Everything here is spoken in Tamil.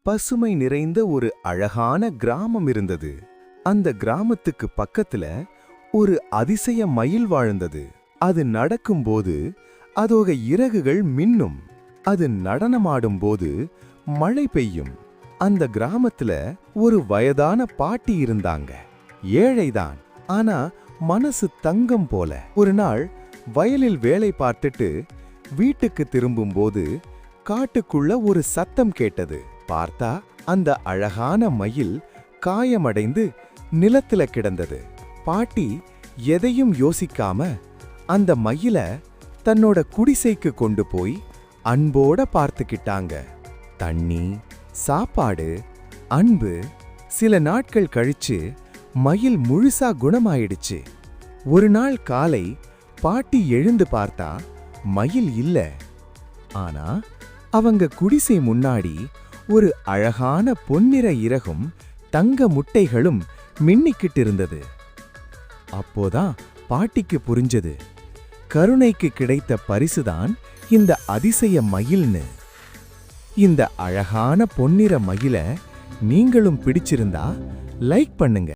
பசுமை நிறைந்த ஒரு அழகான கிராமம் இருந்தது. அந்த கிராமத்துக்கு பக்கத்துல ஒரு அதிசய மயில் வாழ்ந்தது. அது நடக்கும்போது அதோக இறகுகள் மின்னும். அது நடனமாடும்போது மழை பெய்யும். அந்த கிராமத்துல ஒரு வயதான பாட்டி இருந்தாங்க. ஏழைதான், ஆனா மனசு தங்கம் போல. ஒரு நாள் வயலில் வேலை பார்த்துட்டு வீட்டுக்கு திரும்பும்போது காட்டுக்குள்ள ஒரு சத்தம் கேட்டது. பார்த்தா அந்த அழகான மயில் காயமடைந்து நிலத்துல கிடந்தது. பாட்டி எதையும் யோசிக்காம அந்த மயில தன்னோட குடிசைக்கு கொண்டு போய் அன்போட பார்த்துக்கிட்டாங்க. தண்ணி, சாப்பாடு, அன்பு. சில நாட்கள் கழிச்சு மயில் முழுசா குணமாயிடுச்சு. ஒரு நாள் காலை பாட்டி எழுந்து பார்த்தா மயில் இல்ல. ஆனா அவங்க குடிசை முன்னாடி ஒரு அழகான பொன்னிற இறகும் தங்க முட்டைகளும் மின்னிக்கிட்டு இருந்தது. அப்போதான் பாட்டிக்கு புரிஞ்சது, கருணைக்கு கிடைத்த பரிசுதான் இந்த அதிசய மயில்னு. இந்த அழகான பொன்னிற மயில நீங்களும் பிடிச்சிருந்தா லைக் பண்ணுங்க.